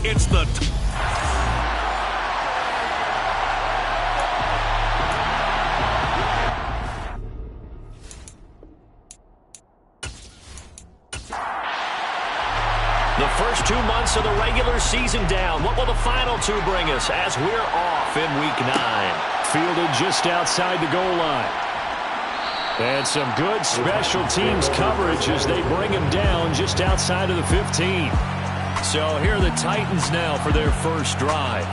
It's the... The first 2 months of the regular season down. What will the final 2 bring us as we're off in Week 9? Fielded just outside the goal line. And some good special teams coverage as they bring him down just outside of the 15. So here are the Titans now for their first drive.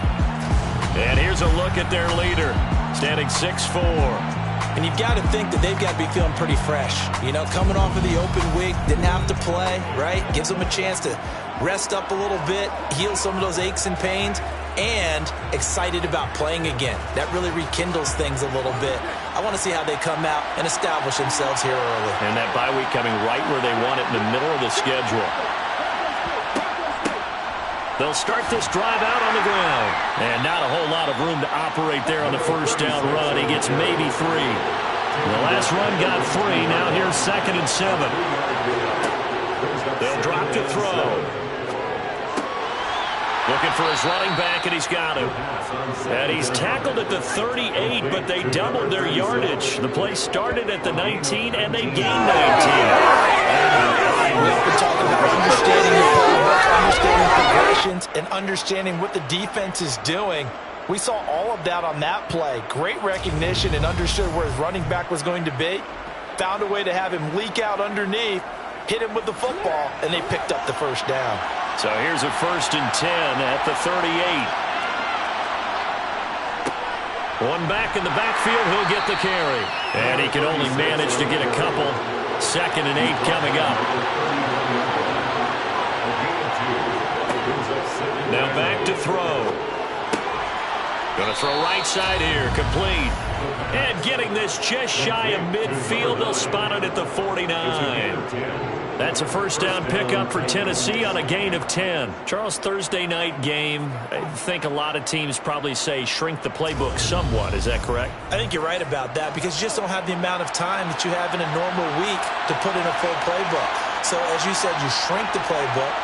And here's a look at their leader, standing 6'4". And you've got to think that they've got to be feeling pretty fresh. You know, coming off of the open week, didn't have to play, right? Gives them a chance to rest up a little bit, heal some of those aches and pains, and excited about playing again. That really rekindles things a little bit. I want to see how they come out and establish themselves here early. And that bye week coming right where they want it, in the middle of the schedule. They'll start this drive out on the ground. And not a whole lot of room to operate there on the first down run. He gets maybe 3. The last run got 3. Now here's 2nd and 7. They'll drop to throw. Looking for his running back, and he's got him. And he's tackled at the 38, but they doubled their yardage. The play started at the 19, and they gained 19. We often talk about understanding your playbook, understanding progressions, and understanding what the defense is doing. We saw all of that on that play. Great recognition and understood where his running back was going to be. Found a way to have him leak out underneath, hit him with the football, and they picked up the first down. So here's a 1st and 10 at the 38. One back in the backfield, he'll get the carry. And he can only manage to get a couple. 2nd and 8 coming up. Now back to throw. Going to throw right side here, complete. And getting this just shy of midfield, they'll spot it at the 49. That's a first down pickup for Tennessee on a gain of 10. Charles, Thursday night game, I think a lot of teams probably say shrink the playbook somewhat. Is that correct? I think you're right about that because you just don't have the amount of time that you have in a normal week to put in a full playbook. So as you said, you shrink the playbook,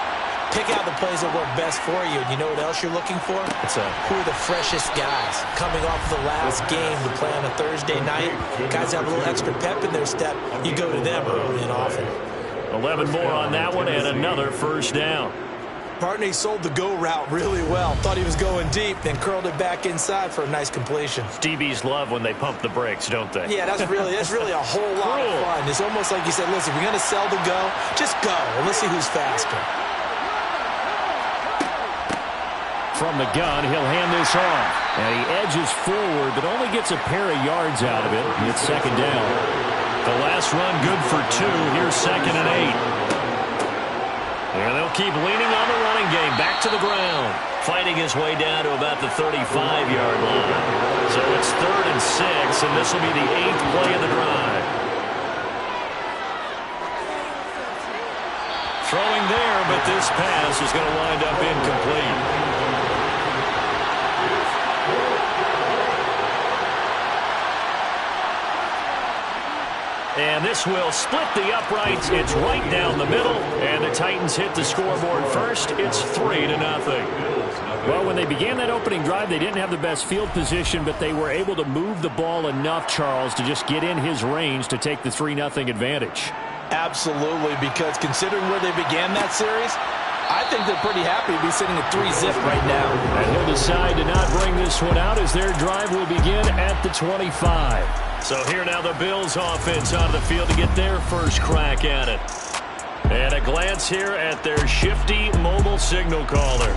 pick out the plays that work best for you. You know what else you're looking for? Who are the freshest guys coming off of the last game to play on a Thursday night? Guys have a little extra pep in their step. You go to them early and often. 11 more on that one and another first down. Partney sold the go route really well. Thought he was going deep, then curled it back inside for a nice completion. DBs love when they pump the brakes, don't they? Yeah, that's really a whole lot of fun. It's almost like you said, listen, if you're going to sell the go, just go, and let's see who's faster. From the gun, he'll hand this off. And he edges forward, but only gets a pair of yards out of it. It's 2nd down. The last run good for 2. Here's 2nd and 8. And they'll keep leaning on the running game. Back to the ground. Fighting his way down to about the 35-yard line. So it's 3rd and 6, and this will be the 8th play of the drive. Throwing there, but this pass is going to wind up incomplete. And this will split the uprights. It's right down the middle. And the Titans hit the scoreboard first. It's 3-0. Well, when they began that opening drive, they didn't have the best field position, but they were able to move the ball enough, Charles, to just get in his range to take the 3-0 advantage. Absolutely, because considering where they began that series, I think they're pretty happy to be sitting at 3-zip right now. And he'll decide to not bring this one out as their drive will begin at the 25. So here now the Bills offense on the field to get their first crack at it. And a glance here at their shifty mobile signal caller.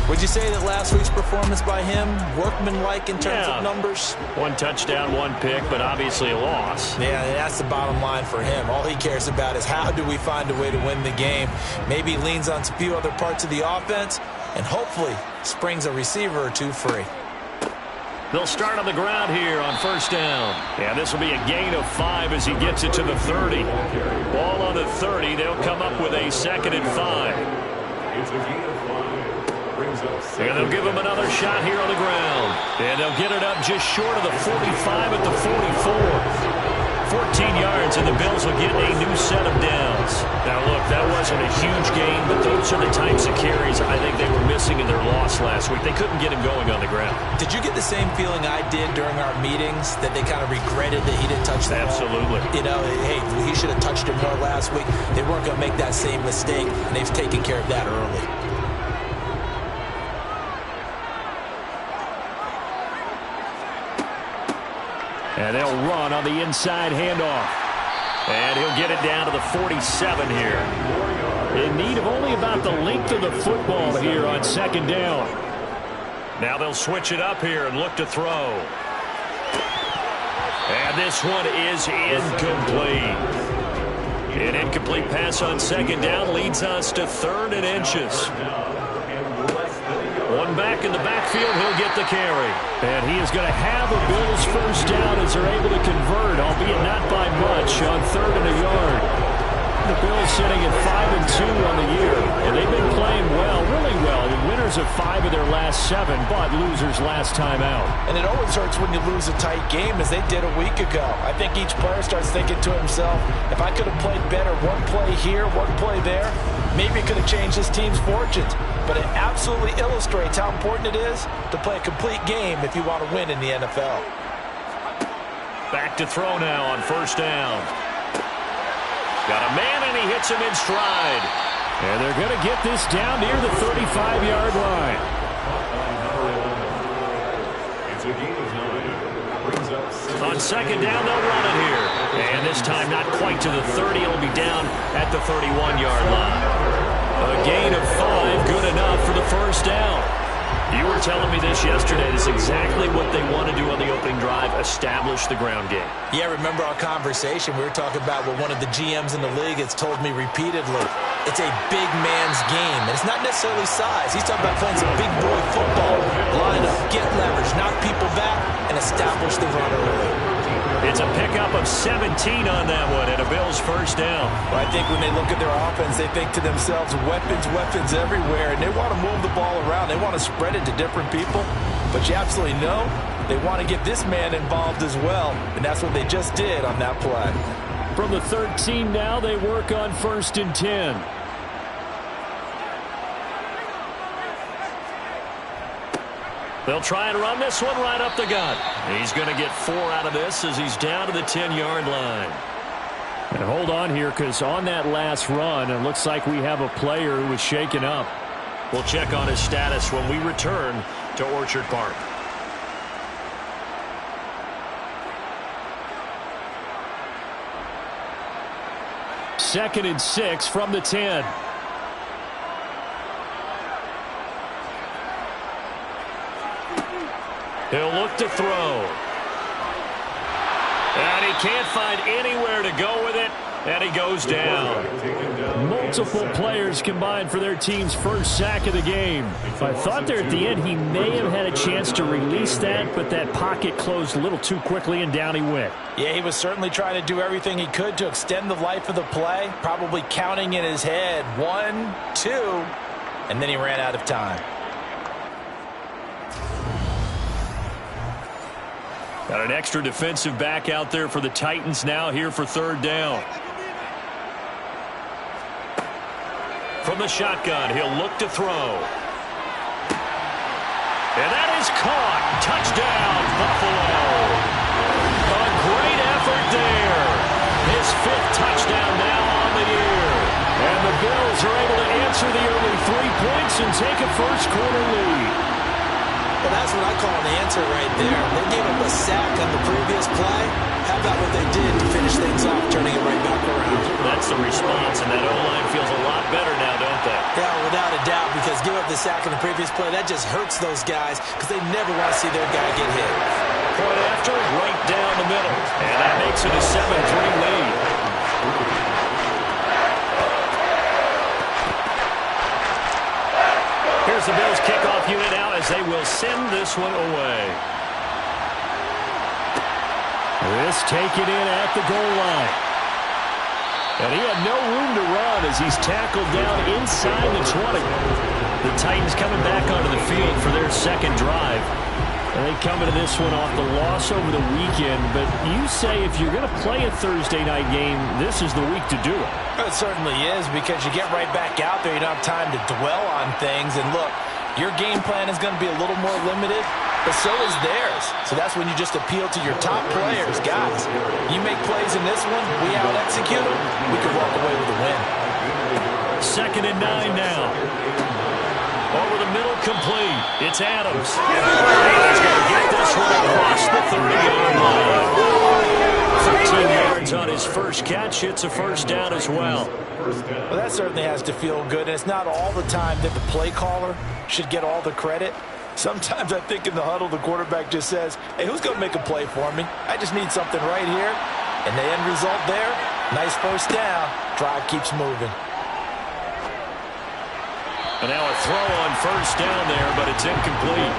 Would you say that last week's performance by him, workmanlike in terms of numbers? 1 touchdown, 1 pick, but obviously a loss. Yeah, that's the bottom line for him. All he cares about is how do we find a way to win the game. Maybe he leans on a few other parts of the offense and hopefully springs a receiver or 2 free. They'll start on the ground here on first down. Yeah, this will be a gain of 5 as he gets it to the 30. Ball on the 30. They'll come up with a 2nd and 5. And they'll give him another shot here on the ground. And they'll get it up just short of the 45 at the 44. 14 yards, and the Bills will get a new set of downs. Now, look, that wasn't a huge gain, but those are the types of carries I think they were missing missing in their loss last week. They couldn't get him going on the ground. Did you get the same feeling I did during our meetings, that they kind of regretted that he didn't touch the ball? Absolutely. You know, hey, he should have touched it more last week. They weren't going to make that same mistake, and they've taken care of that early. And they'll run on the inside handoff. And he'll get it down to the 47 here. In need of only about the length of the football here on second down. Now they'll switch it up here and look to throw. And this one is incomplete. An incomplete pass on second down leads us to 3rd and inches. One back in the backfield, he'll get the carry. And he is going to have a Bills first down as they're able to convert, albeit not by much, on 3rd and a yard. The Bills sitting at 5-2 on the year, and they've been playing well, really well. The winners of 5 of their last 7, but losers last time out. And it always hurts when you lose a tight game, as they did a week ago. I think each player starts thinking to himself, if I could have played better one play here, one play there, maybe it could have changed this team's fortunes. But it absolutely illustrates how important it is to play a complete game if you want to win in the NFL. Back to throw now on first down. Got a man, and he hits him in stride. And they're going to get this down near the 35-yard line. On second down, they'll run it here. And this time not quite to the 30. It'll be down at the 31-yard line. A gain of 5, good enough for the first down. You were telling me this yesterday. This is exactly what they want to do on the opening drive, establish the ground game. Yeah, remember our conversation? We were talking about what one of the GMs in the league has told me repeatedly. It's a big man's game, and it's not necessarily size. He's talking about playing some big boy football. Line up, get leverage, knock people back, and establish the run early. It's a pickup of 17 on that one, and a Bills first down. Well, I think when they look at their offense, they think to themselves, weapons everywhere, and they want to move the ball around. They want to spread it to different people, but you absolutely know they want to get this man involved as well, and that's what they just did on that play. From the 13 now, they work on 1st and 10. They'll try and run this one right up the gut. He's going to get 4 out of this as he's down to the 10-yard line. And hold on here, because on that last run, it looks like we have a player who was shaken up. We'll check on his status when we return to Orchard Park. Second and 6 from the 10. He'll look to throw. And he can't find anywhere to go with it, and he goes down. Multiple players combined for their team's first sack of the game. I thought there at the end he may have had a chance to release that, but that pocket closed a little too quickly, and down he went. Yeah, he was certainly trying to do everything he could to extend the life of the play, probably counting in his head 1, 2, and then he ran out of time. Got an extra defensive back out there for the Titans now here for 3rd down. From the shotgun, he'll look to throw. And that is caught. Touchdown, Buffalo. A great effort there. His 5th touchdown now on the year. And the Bills are able to answer the early 3 points and take a first-quarter lead. Well, that's what I call an answer right there. They gave up a sack on the previous play. How about what they did to finish things off, turning it right back around? That's the response, and that O-line feels a lot better now, don't they? Yeah, without a doubt, because give up the sack on the previous play, that just hurts those guys because they never want to see their guy get hit. Point after, right down the middle. And that makes it a 7-3 lead. Here's the Bills kickoff unit now as they will send this one away. This taken in at the goal line. And he had no room to run as he's tackled down inside the 20. The Titans coming back onto the field for their second drive. And they come into this one off the loss over the weekend. But you say if you're going to play a Thursday night game, this is the week to do it. It certainly is, because you get right back out there. You don't have time to dwell on things. And look, Your game plan is going to be a little more limited, but so is theirs. So that's when you just appeal to your top players. Guys, you make plays in this one, we out-execute them, we can walk away with a win. 2nd and 9 now. Over the middle, complete. It's Adams. He's going to get this one across the 30-yard line. 13 yards on his first catch. It's a first down as well. Well, that certainly has to feel good, and it's not all the time that the play caller should get all the credit. Sometimes I think in the huddle, the quarterback just says, hey, who's going to make a play for me? I just need something right here. And the end result there, nice first down. Drive keeps moving. And now a throw on first down there, but it's incomplete.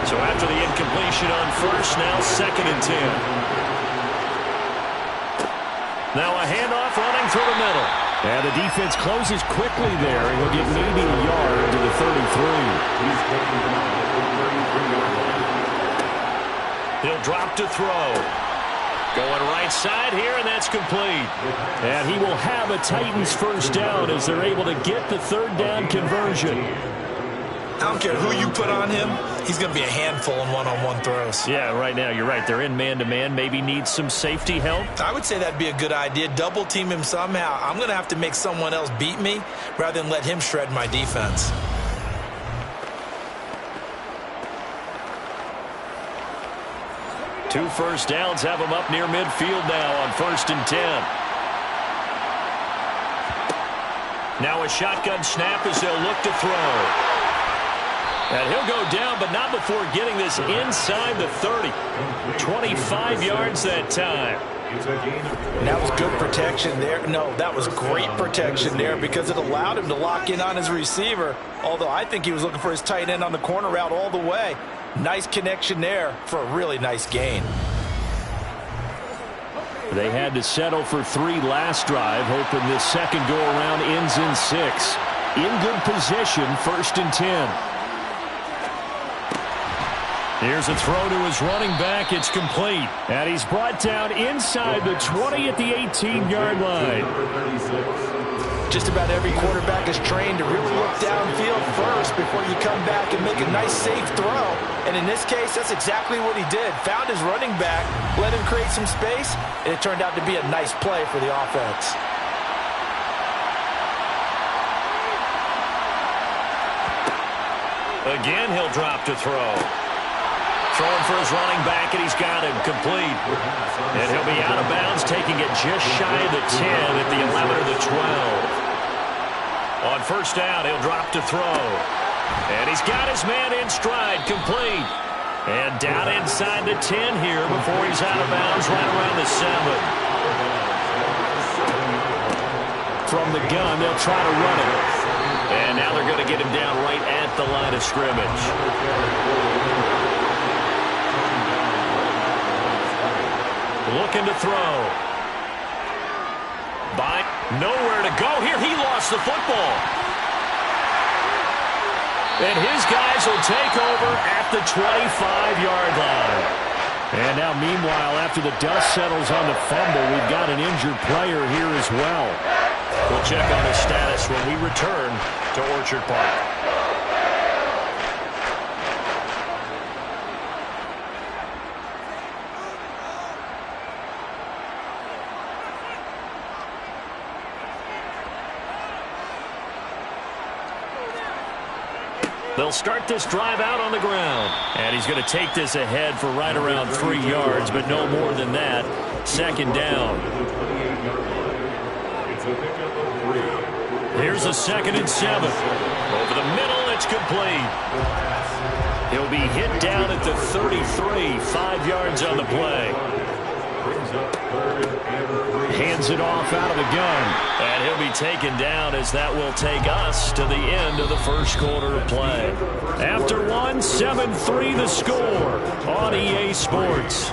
So after the incompletion on first, now 2nd and 10. Now a handoff running through the middle. And the defense closes quickly there. He'll get maybe a yard to the 33. He'll drop to throw. Going right side here, and that's complete. And he will have a Titans first down as they're able to get the 3rd down conversion. I don't care who you put on him, he's going to be a handful in one-on-one throws. Yeah, right now, you're right. They're in man-to-man. Maybe needs some safety help. I would say that'd be a good idea. Double team him somehow. I'm going to have to make someone else beat me rather than let him shred my defense. Two first downs have him up near midfield now on 1st and 10. Now a shotgun snap as they'll look to throw. And he'll go down, but not before getting this inside the 30. 25 yards that time. And that was good protection there. No, that was great protection there because it allowed him to lock in on his receiver. Although I think he was looking for his tight end on the corner route all the way. Nice connection there for a really nice gain. They had to settle for 3 last drive, hoping this second go-around ends in 6. In good position, 1st and 10. Here's a throw to his running back. It's complete. And he's brought down inside the 20 at the 18-yard line. Just about every quarterback is trained to really look downfield first before you come back and make a nice, safe throw. And in this case, that's exactly what he did. Found his running back, let him create some space, and it turned out to be a nice play for the offense. Again, he'll drop to throw. Throwing for his running back, and he's got him complete. And he'll be out of bounds, taking it just shy of the 10 at the 11 or the 12. On first down, he'll drop to throw. And he's got his man in stride, complete. And down inside the 10 here before he's out of bounds, right around the 7. From the gun, they'll try to run it. And now they're going to get him down right at the line of scrimmage. Looking to throw. By nowhere to go here. He lost the football. And his guys will take over at the 25-yard line. And now, meanwhile, after the dust settles on the fumble, we've got an injured player here as well. We'll check on his status when we return to Orchard Park. They'll start this drive out on the ground. And he's going to take this ahead for right around 3 yards, but no more than that. 2nd down. Here's a 2nd and 7. Over the middle, it's complete. He'll be hit down at the 33, 5 yards on the play. Hands it off out of the gun. And he'll be taken down as that will take us to the end of the first quarter of play. After 1, 7-3 the score on EA Sports.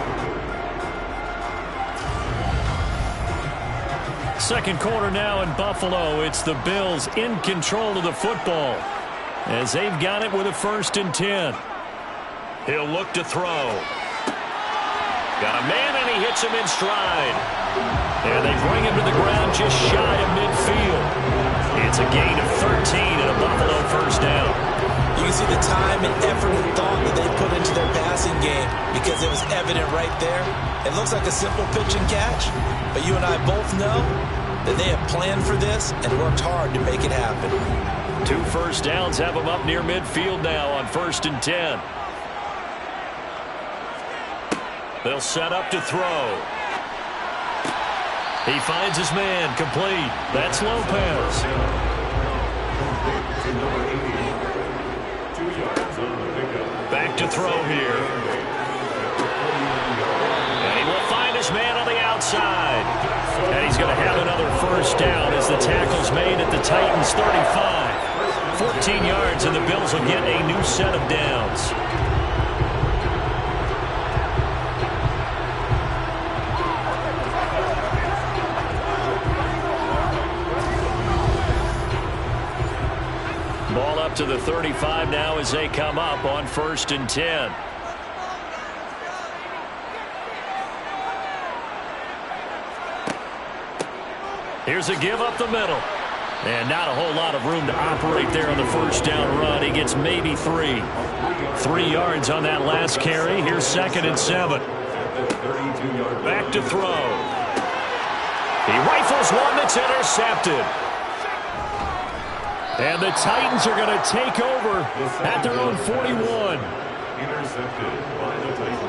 Second quarter now in Buffalo. It's the Bills in control of the football as they've got it with a 1st and 10. He'll look to throw. Got a man, and he hits him in stride. And they bring him to the ground just shy of midfield. It's a gain of 13 and a Buffalo first down. You can see the time and effort and thought that they put into their passing game because it was evident right there. It looks like a simple pitch and catch, but you and I both know that they have planned for this and worked hard to make it happen. 2 first downs have them up near midfield now on 1st and 10. They'll set up to throw. He finds his man, complete. That's Lopez. Back to throw here. And he will find his man on the outside. And he's going to have another first down as the tackle's made at the Titans' 35. 14 yards, and the Bills will get a new set of downs. Ball up to the 35 now as they come up on 1st and 10. Here's a give up the middle. And not a whole lot of room to operate there on the first down run. He gets maybe 3. 3 yards on that last carry. Here's 2nd and 7. Back to throw. He rifles one that's intercepted. And the Titans are going to take over at their own 41. Intercepted by the Titans.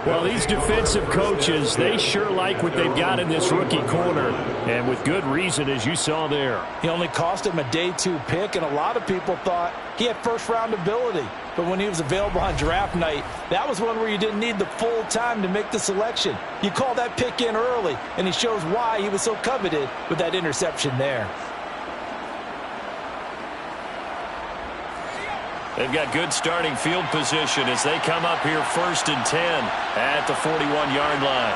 Well, these defensive coaches, they sure like what they've got in this rookie corner. And with good reason, as you saw there. He only cost him a day 2 pick, and a lot of people thought he had first-round ability. But when he was available on draft night, that was one where you didn't need the full time to make the selection. You call that pick in early, and he shows why he was so coveted with that interception there. They've got good starting field position as they come up here 1st and 10 at the 41-yard line.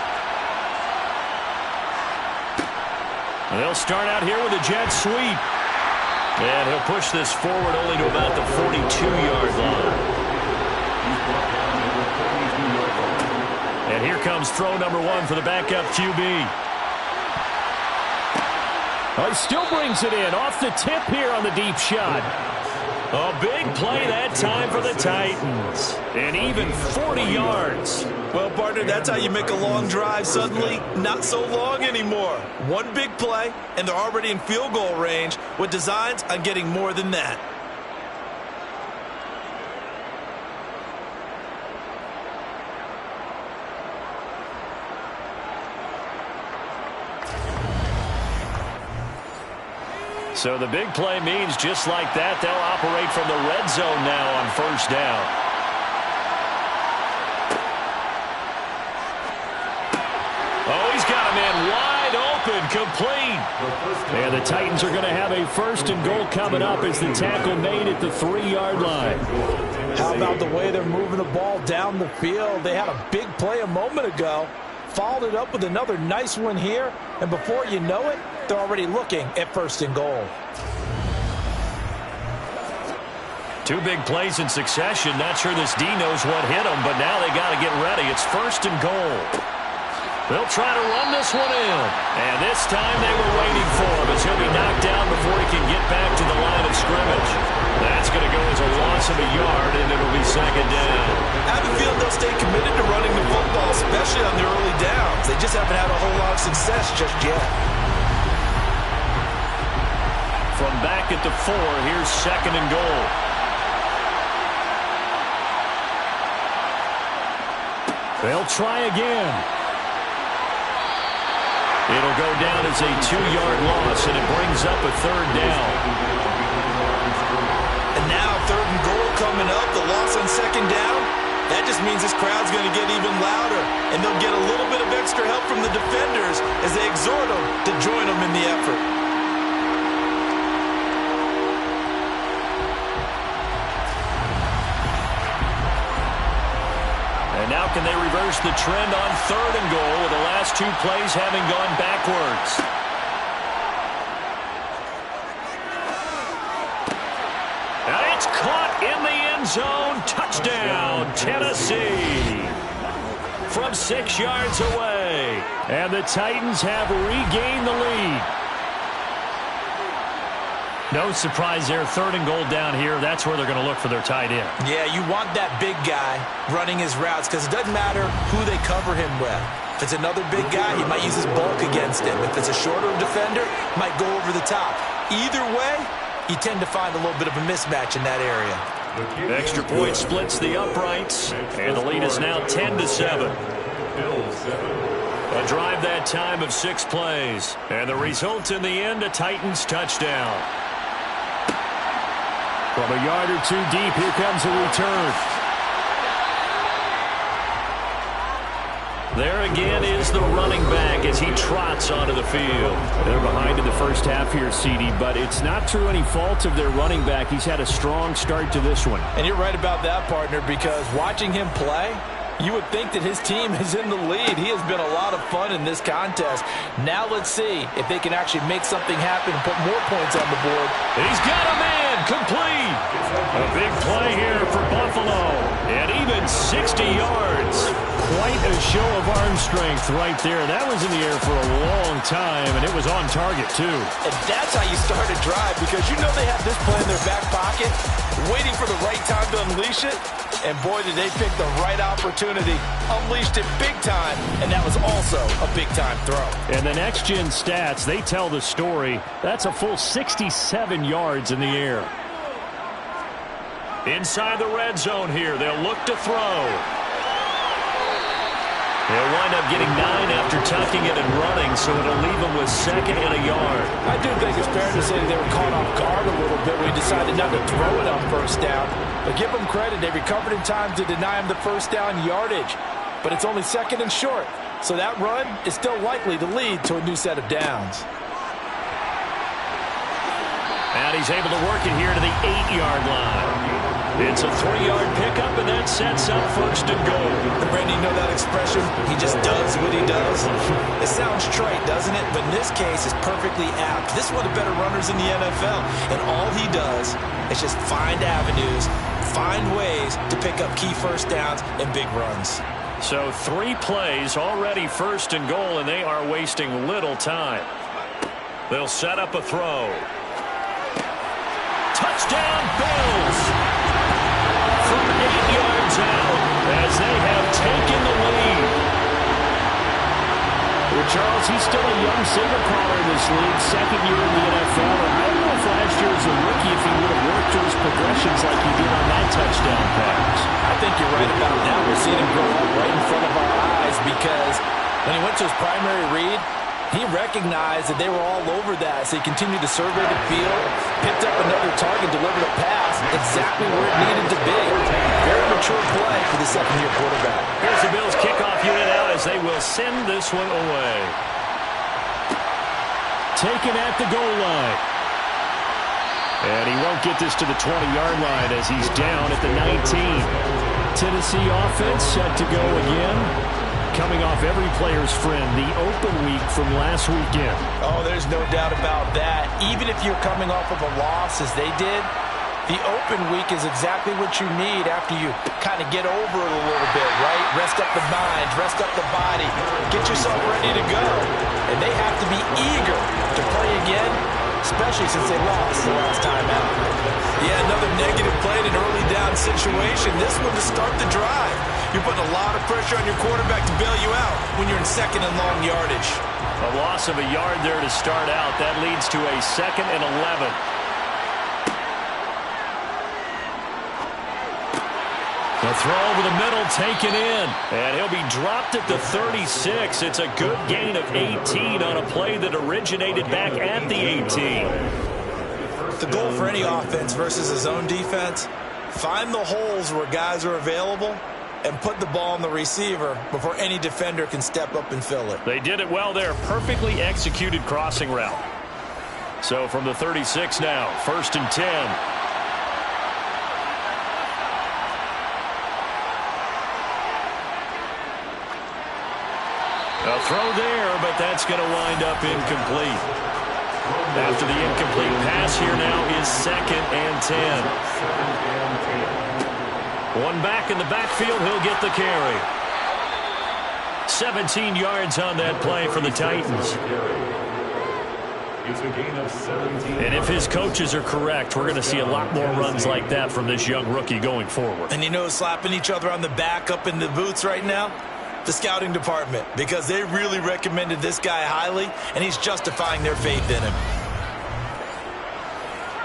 They'll start out here with a jet sweep. And he'll push this forward only to about the 42-yard line. And here comes throw number 1 for the backup QB. Oh, he still brings it in off the tip here on the deep shot. A big play that time for the Titans. And even 40 yards. Well, partner, that's how you make a long drive suddenly not so long anymore. One big play, and they're already in field goal range with designs on getting more than that. So the big play means just like that, they'll operate from the red zone now on 1st down. Oh, he's got a man wide open, complete. And the Titans are going to have a 1st and goal coming up as the tackle made at the 3-yard line. How about the way they're moving the ball down the field? They had a big play a moment ago, followed it up with another nice one here, and before you know it, they're already looking at 1st and goal. 2 big plays in succession. Not sure this D knows what hit him, but now they got to get ready. It's 1st and goal. They'll try to run this one in. And this time they were waiting for him as he'll be knocked down before he can get back to the line of scrimmage. That's going to go as a loss of a yard, and it'll be 2nd down. I have a feeling they'll stay committed to running the football, especially on the early downs. They just haven't had a whole lot of success just yet. From back at the 4, here's 2nd and goal. They'll try again. It'll go down as a 2-yard loss, and it brings up a 3rd down. And now 3rd and goal coming up, the loss on 2nd down. That just means this crowd's going to get even louder, and they'll get a little bit of extra help from the defenders as they exhort them to join them in the effort. And now can they reverse the trend on 3rd and goal with the last 2 plays having gone backwards? And it's caught in the end zone. Touchdown, Tennessee. From 6 yards away. And the Titans have regained the lead. No surprise there. 3rd and goal down here. That's where they're going to look for their tight end. Yeah, you want that big guy running his routes because it doesn't matter who they cover him with. If it's another big guy, he might use his bulk against him. If it's a shorter defender, he might go over the top. Either way, you tend to find a little bit of a mismatch in that area. Extra point splits the uprights, and the lead is now 10-7. A drive that time of 6 plays, and the result in the end, a Titans touchdown. From a yard or 2 deep, here comes a return. There again is the running back as he trots onto the field. They're behind in the first half here, CD, but it's not through any fault of their running back. He's had a strong start to this one. And you're right about that, partner, because watching him play, you would think that his team is in the lead. He has been a lot of fun in this contest. Now let's see if they can actually make something happen and put more points on the board. He's got a man complete. A big play here for Buffalo. And even 60 yards. Quite a show of arm strength right there. That was in the air for a long time, and it was on target, too. And that's how you start a drive, because you know they have this play in their back pocket, waiting for the right time to unleash it. And boy, did they pick the right opportunity. Unleashed it big time, and that was also a big-time throw. And the next-gen stats, they tell the story. That's a full 67 yards in the air. Inside the red zone here, they'll look to throw. They'll wind up getting 9 after tucking it and running, so it'll leave them with 2nd and a yard. I do think it's fair to say that they were caught off guard a little bit when we decided not to throw it on 1st down. But give them credit, they recovered in time to deny him the 1st down yardage. But it's only 2nd and short, so that run is still likely to lead to a new set of downs. And he's able to work it here to the 8-yard line. It's a 3-yard pickup, and that sets up 1st and goal. Brandon, you know that expression? He just does what he does. It sounds trite, doesn't it? But in this case, it's perfectly apt. This is one of the better runners in the NFL, and all he does is just find avenues, find ways to pick up key 1st downs and big runs. So 3 plays, already 1st and goal, and they are wasting little time. They'll set up a throw. Touchdown, Bills! From 8 yards out as they have taken the lead. Well, Charles, he's still a young signal caller in this league, 2nd year in the NFL. And I don't know if last year as a rookie if he would have worked through his progressions like he did on that touchdown pass. I think you're right about that. We're seeing him grow up right in front of our eyes, because when he went to his primary read, he recognized that they were all over that, so he continued to survey the field, picked up another target, delivered a pass exactly where it needed to be. Very mature play for the 2nd-year quarterback. Here's the Bills kickoff unit out as they will send this one away. Taken at the goal line. And he won't get this to the 20-yard line as he's down at the 19. Tennessee offense set to go again. Coming off every player's friend, the open week from last weekend. Oh, there's no doubt about that. Even if you're coming off of a loss as they did, the open week is exactly what you need after you kind of get over it a little bit, right? Rest up the mind, rest up the body, get yourself ready to go. And they have to be eager to play again, especially since they lost the last time out. Yeah, another negative play in an early down situation. This one to start the drive. You're putting a lot of pressure on your quarterback to bail you out when you're in 2nd and long yardage. A loss of a yard there to start out. That leads to a 2nd and 11. The throw over the middle taken in. And he'll be dropped at the 36. It's a good gain of 18 on a play that originated back at the 18. The goal for any offense versus a zone defense, find the holes where guys are available and put the ball on the receiver before any defender can step up and fill it. They did it well there. Perfectly executed crossing route. So from the 36 now, 1st and 10. A throw there, but that's going to wind up incomplete. After the incomplete pass here now is 2nd and 10. One back in the backfield, he'll get the carry. 17 yards on that play for the Titans. It's a gain of 17. And if his coaches are correct, we're going to see a lot more runs like that from this young rookie going forward. And you know, slapping each other on the back up in the boots right now? The scouting department, because they really recommended this guy highly, and he's justifying their faith in him.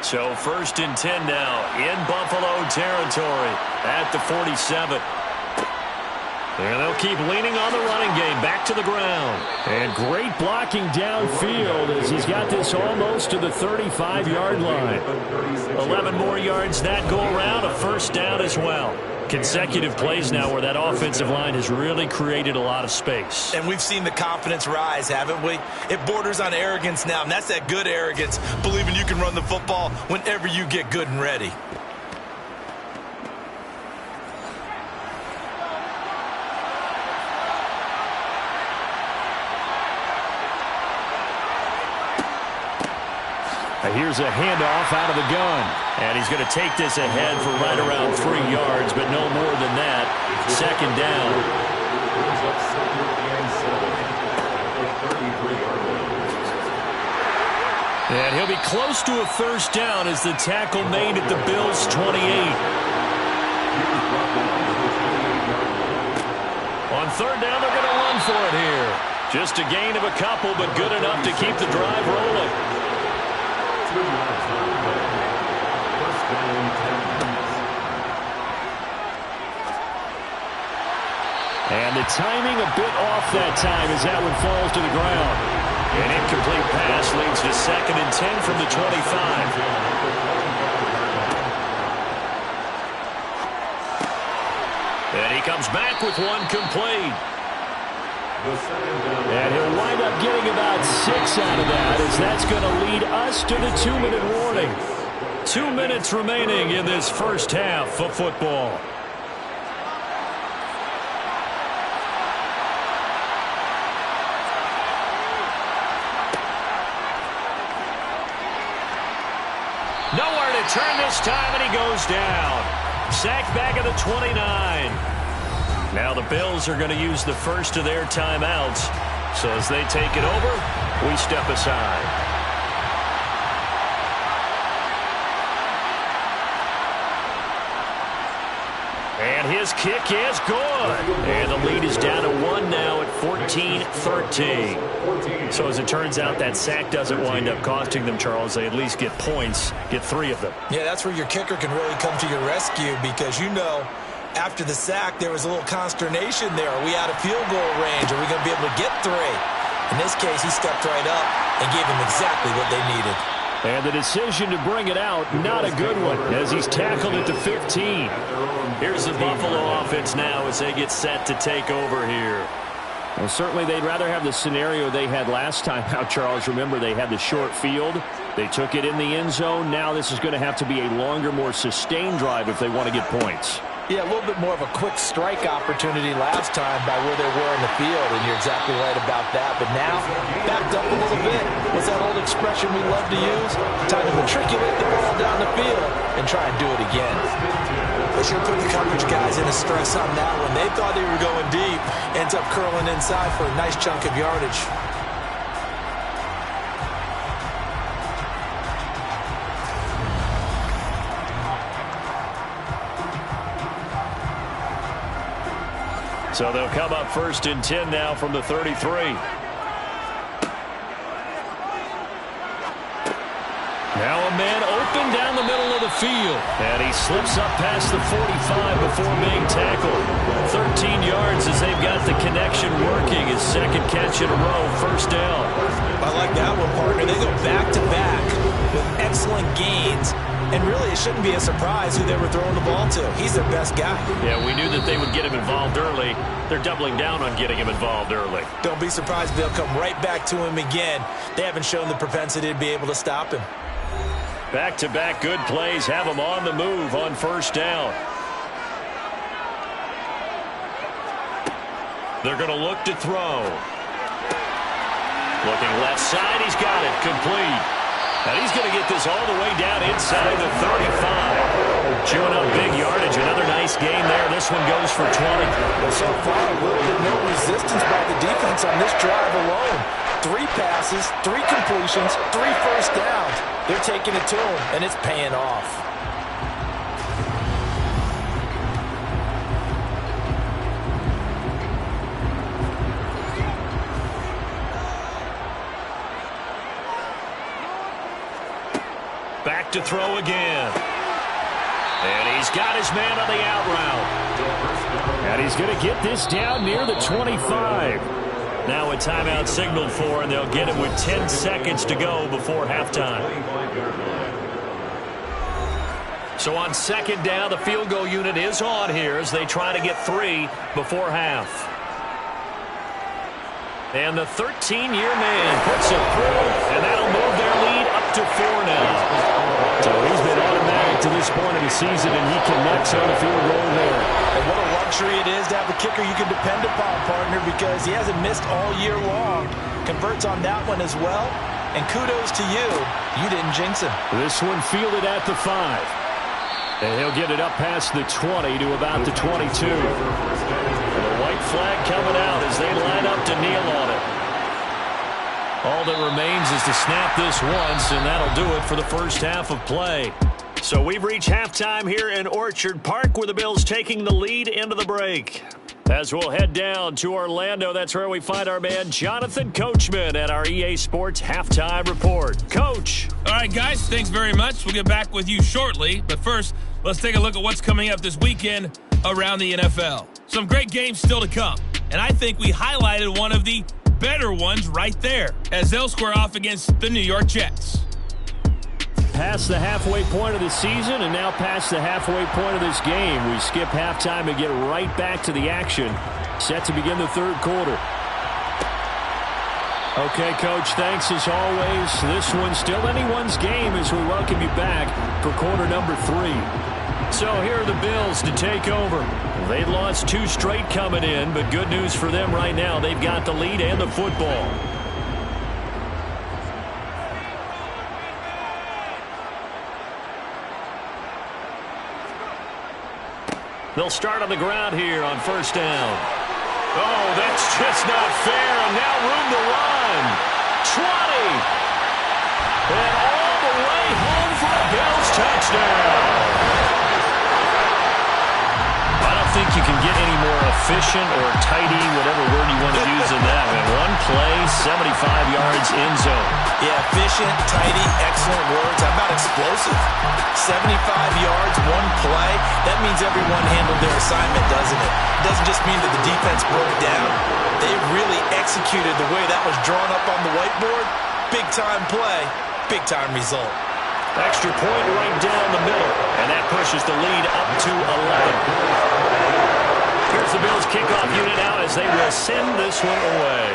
So 1st and 10 now in Buffalo territory at the 47. And they'll keep leaning on the running game back to the ground. And great blocking downfield as he's got this almost to the 35-yard line. 11 more yards that go around, a 1st down as well. Consecutive plays now where that offensive line has really created a lot of space. And we've seen the confidence rise, haven't we? It borders on arrogance now, and that's that good arrogance, believing you can run the football whenever you get good and ready. Here's a handoff out of the gun. And he's going to take this ahead for right around 3 yards, but no more than that. 2nd down. And he'll be close to a 1st down as the tackle made at the Bills' 28. On 3rd down, they're going to run for it here. Just a gain of a couple, but good enough to keep the drive rolling. And the timing a bit off that time as that one falls to the ground. An incomplete pass leads to 2nd and 10 from the 25. And he comes back with one complete. And he'll wind up getting about 6 out of that as that's going to lead us to the 2-minute warning. 2 minutes remaining in this 1st half of football. Nowhere to turn this time, and he goes down. Sacked back at the 29. Now the Bills are going to use the first of their timeouts. So as they take it over, we step aside. And his kick is good. And the lead is down to 1 now at 14-13. So as it turns out, that sack doesn't wind up costing them, Charles. They at least get points, get 3 of them. Yeah, that's where your kicker can really come to your rescue because, you know, after the sack, there was a little consternation there. Are we out of field goal range? Are we going to be able to get 3? In this case, he stepped right up and gave them exactly what they needed. And the decision to bring it out, not a good one, as he's tackled at the 15. Here's the Buffalo offense now as they get set to take over here. Well, certainly they'd rather have the scenario they had last time out, Charles. Remember, they had the short field. They took it in the end zone. Now this is going to have to be a longer, more sustained drive if they want to get points. Yeah, a little bit more of a quick strike opportunity last time by where they were in the field, and you're exactly right about that. But now, backed up a little bit. What's that old expression we love to use? Time to matriculate the ball down the field and try and do it again. They sure put the coverage guys in a stress on that one. They thought they were going deep. Ends up curling inside for a nice chunk of yardage. So they'll come up 1st and 10 now from the 33. Now a man open down the middle of the field. And he slips up past the 45 before being tackled. 13 yards as they've got the connection working. His 2nd catch in a row, 1st down. I like that one, partner. They go back-to-back with excellent gains. And really, it shouldn't be a surprise who they were throwing the ball to. He's their best guy. Yeah, we knew that they would get him involved early. They're doubling down on getting him involved early. Don't be surprised if they'll come right back to him again. They haven't shown the propensity to be able to stop him. Back-to-back good plays have him on the move on 1st down. They're going to look to throw. Looking left side, he's got it, complete. And he's going to get this all the way down inside the 35. Chewing up big yardage. Another nice gain there. this one goes for 20. Well, so far, a little bit no resistance by the defense on this drive alone. 3 passes, 3 completions, 3 first downs. They're taking it to them, and it's paying off. Back to throw again. And he's got his man on the out route. And he's going to get this down near the 25. Now a timeout signaled for, and they'll get it with 10 seconds to go before halftime. So on second down, the field goal unit is on here as they try to get 3 before half. And the 13-year man puts it through, and that'll move their lead up to 4 now. So he's been automatic to this point of the season, and he connects on the field goal there. And what a luxury it is to have a kicker you can depend upon, partner, because he hasn't missed all year long. Converts on that one as well. And kudos to you. You didn't jinx him. This one fielded at the 5. And he'll get it up past the 20 to about the 22. And the white flag coming out as they line up to kneel on it. All that remains is to snap this once, and that'll do it for the first half of play. So we've reached halftime here in Orchard Park, where the Bills taking the lead into the break. As we'll head down to Orlando, that's where we find our man Jonathan Coachman at our EA Sports Halftime Report. Coach. All right, guys, thanks very much. We'll get back with you shortly. But first, let's take a look at what's coming up this weekend around the NFL. Some great games still to come. And I think we highlighted one of the better ones right there, as they'll square off against the New York Jets. Past the halfway point of the season, and now past the halfway point of this game. We skip halftime and get right back to the action. Set to begin the third quarter. Okay, Coach, thanks as always. This one's still anyone's game as we welcome you back for quarter number 3. So here are the Bills to take over. They lost 2 straight coming in, but good news for them right now. They've got the lead and the football. They'll start on the ground here on first down. Oh, that's just not fair, and now room to run. 20. And all the way home for a Bills touchdown. I don't think you can get any more efficient or tidy, whatever word you want to use in that. Man, one play, 75 yards in zone. Yeah, efficient, tidy, excellent words. How about explosive? 75 yards, one play. That means everyone handled their assignment, doesn't it? It doesn't just mean that the defense broke down. They really executed the way that was drawn up on the whiteboard. Big-time play, big-time result. Extra point right down the middle, and that pushes the lead up to 11. Here's the Bills kickoff unit now as they will send this one away.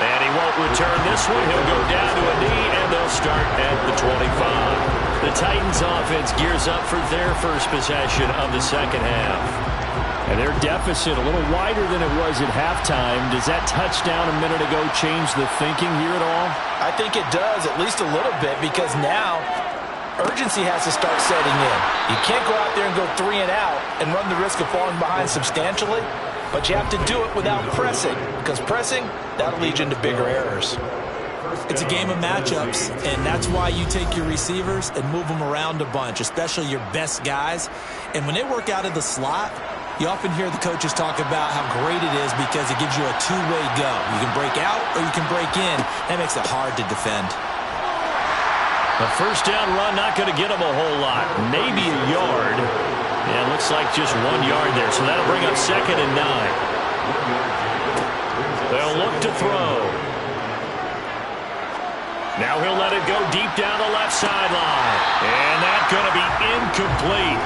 And he won't return this one. He'll go down to a knee, and they'll start at the 25. The Titans offense gears up for their first possession of the second half. And their deficit a little wider than it was at halftime. Does that touchdown a minute ago change the thinking here at all? I think it does, at least a little bit, because now urgency has to start setting in. You can't go out there and go 3 and out and run the risk of falling behind substantially, but you have to do it without pressing, because pressing, that'll lead you into bigger errors. It's a game of matchups, and that's why you take your receivers and move them around a bunch, especially your best guys. And when they work out of the slot, you often hear the coaches talk about how great it is because it gives you a two-way go. You can break out or you can break in. That makes it hard to defend. The first down run not going to get them a whole lot. Maybe a yard. Yeah, it looks like just 1 yard there. So that'll bring up 2nd and 9. They'll look to throw. Now he'll let it go deep down the left sideline. And that's going to be incomplete.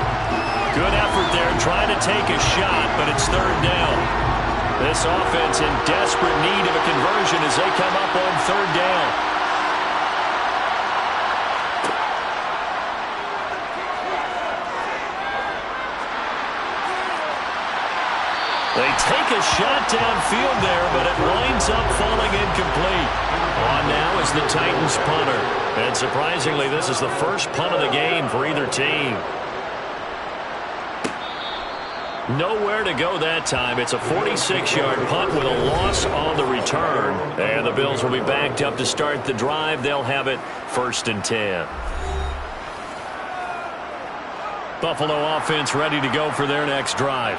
Good effort there trying to take a shot, but it's 3rd down. This offense in desperate need of a conversion as they come up on 3rd down. They take a shot downfield there, but it winds up falling incomplete. On now is the Titans punter. And surprisingly, this is the first punt of the game for either team. Nowhere to go that time. It's a 46-yard punt with a loss on the return. And the Bills will be backed up to start the drive. They'll have it 1st and 10. Buffalo offense ready to go for their next drive.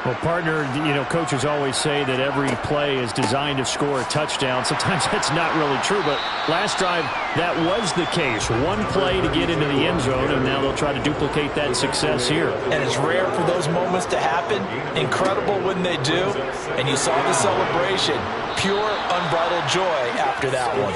Well, partner, coaches always say that every play is designed to score a touchdown. Sometimes that's not really true, but last drive, that was the case. One play to get into the end zone, and now they'll try to duplicate that success here. And it's rare for those moments to happen. Incredible when they do. And you saw the celebration. Pure, unbridled joy after that one.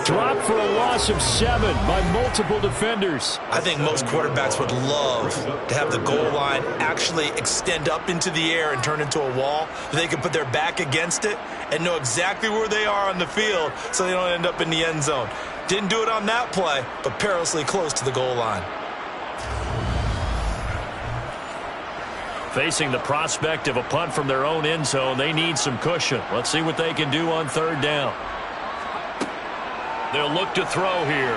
Dropped for a loss of 7 by multiple defenders. I think most quarterbacks would love to have the goal line actually extend up into the air and turn into a wall. They can put their back against it and know exactly where they are on the field so they don't end up in the end zone. Didn't do it on that play, but perilously close to the goal line. Facing the prospect of a punt from their own end zone, they need some cushion. Let's see what they can do on 3rd down. They'll look to throw here.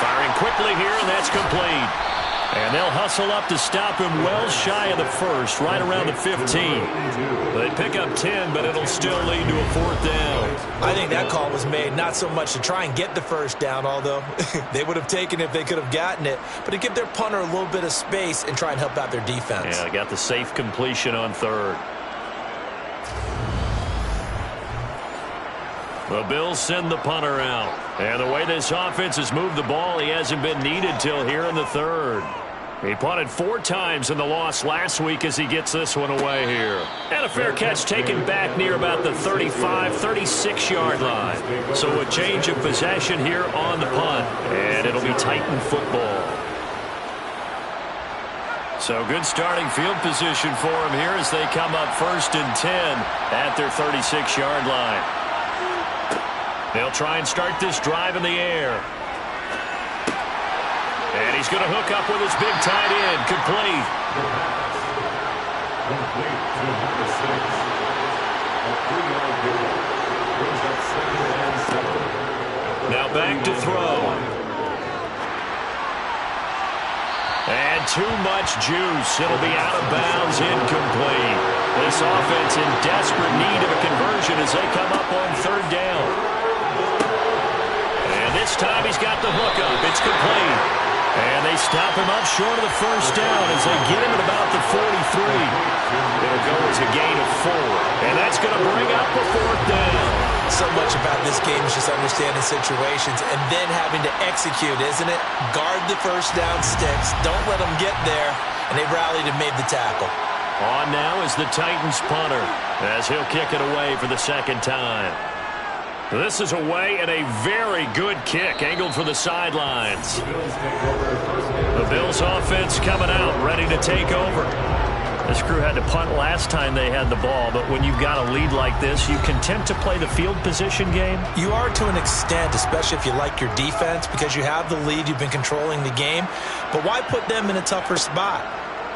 Firing quickly here, and that's complete. And they'll hustle up to stop him well shy of the 1st, right around the 15. They pick up 10, but it'll still lead to a 4th down. I think that call was made not so much to try and get the 1st down, although they would have taken it if they could have gotten it, but to give their punter a little bit of space and try and help out their defense. Yeah, got the safe completion on 3rd. The Bills send the punter out. And the way this offense has moved the ball, he hasn't been needed till here in the 3rd. He punted 4 times in the loss last week as he gets this one away here. And a fair catch taken back near about the 35, 36-yard line. So a change of possession here on the punt. And it'll be Titan football. So good starting field position for him here as they come up 1st and 10 at their 36-yard line. They'll try and start this drive in the air. And he's going to hook up with his big tight end. Complete. Now back to throw. And too much juice. It'll be out of bounds, incomplete. This offense in desperate need of a conversion as they come up on 3rd down. And this time he's got the hookup. It's complete. And they stop him up short of the 1st down as they get him at about the 43. It'll go as a gain of 4. And that's going to bring up a 4th down. So much about this game is just understanding situations and then having to execute, isn't it? Guard the 1st down sticks. Don't let them get there. And they rallied and made the tackle. On now is the Titans punter as he'll kick it away for the 2nd time. This is away and a very good kick angled for the sidelines. The Bills offense coming out ready to take over. This crew had to punt last time they had the ball, but when you've got a lead like this, you content to play the field position game? You are to an extent, especially if you like your defense, because you have the lead, you've been controlling the game. But why put them in a tougher spot?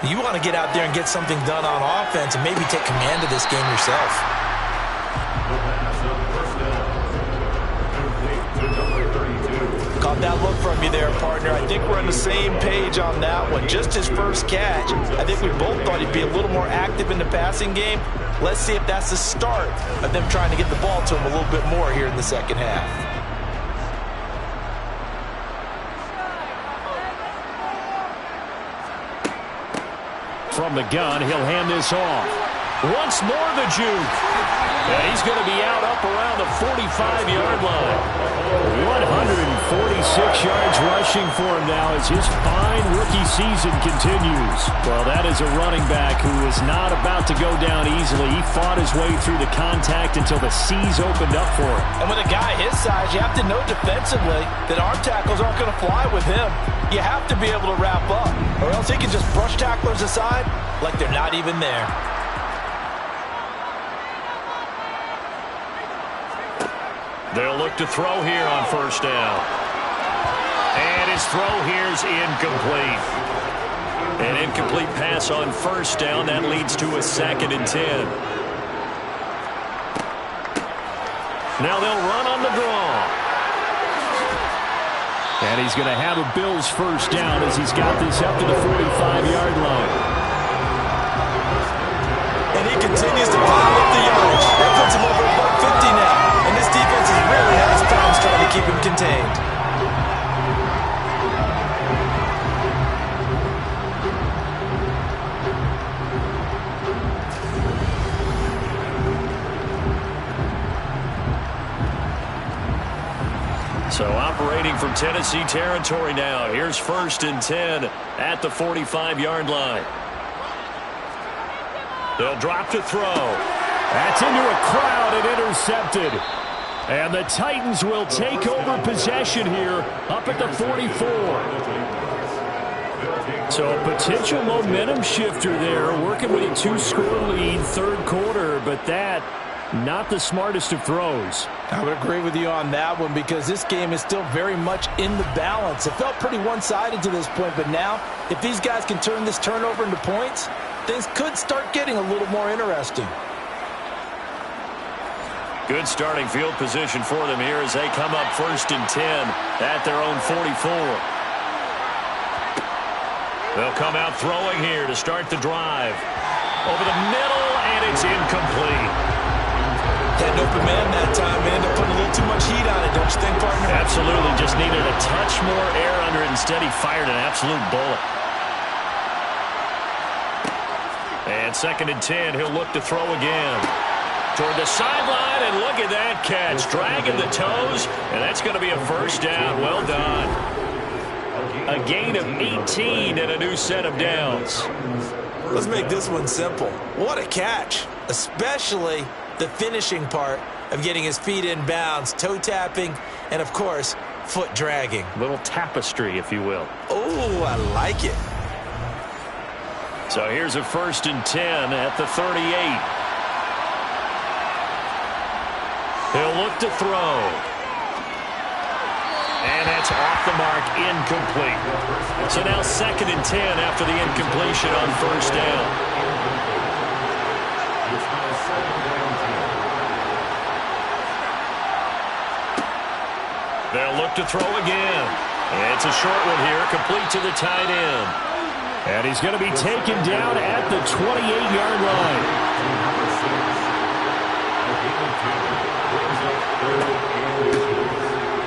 You want to get out there and get something done on offense and maybe take command of this game yourself. Caught that look from you there, partner. I think we're on the same page on that one. Just his first catch. I think we both thought he'd be a little more active in the passing game. Let's see if that's the start of them trying to get the ball to him a little bit more here in the 2nd half. From the gun, he'll hand this off. Once more the juke. And he's going to be out up around the 45-yard line. 146 yards rushing for him now as his fine rookie season continues. Well, that is a running back who is not about to go down easily. He fought his way through the contact until the seas opened up for him. And with a guy his size, you have to know defensively that arm tackles aren't going to fly with him. You have to be able to wrap up, or else he can just brush tacklers aside like they're not even there. They'll look to throw here on 1st down. And his throw here's incomplete. An incomplete pass on first down. That leads to a 2nd and 10. Now they'll run on the draw. And he's going to have a Bills first down as he's got this up to the 45-yard line. And he continues to pile up the yardage. That puts him over about 50 now. And this defense has really had its problems trying to keep him contained. So operating from Tennessee territory now. Here's 1st and 10 at the 45-yard line. They'll drop to throw. That's into a crowd and intercepted. And the Titans will take over possession here up at the 44. So a potential momentum shifter there, working with a 2-score lead, 3rd quarter, but that not the smartest of throws. I would agree with you on that one because this game is still very much in the balance. It felt pretty one-sided to this point, but now if these guys can turn this turnover into points, things could start getting a little more interesting. Good starting field position for them here as they come up 1st and 10 at their own 44. They'll come out throwing here to start the drive. Over the middle, and it's incomplete. Had an open man that time, man. They're putting a little too much heat on it, don't you think, partner? Absolutely. Just needed a touch more air under it. Instead, he fired an absolute bullet. And 2nd and 10, he'll look to throw again. Toward the sideline, and look at that catch. Dragging the toes, and that's going to be a first down. Well done. A gain of 18 and a new set of downs. Let's make this one simple. What a catch, especially the finishing part of getting his feet in bounds, toe tapping, and, of course, foot dragging. Little tapestry, if you will. Oh, I like it. So here's a 1st and 10 at the 38. He'll look to throw. And that's off the mark, incomplete. So now 2nd and 10 after the incompletion on first down. They'll look to throw again. And it's a short one here, complete to the tight end. And he's going to be taken down at the 28-yard line.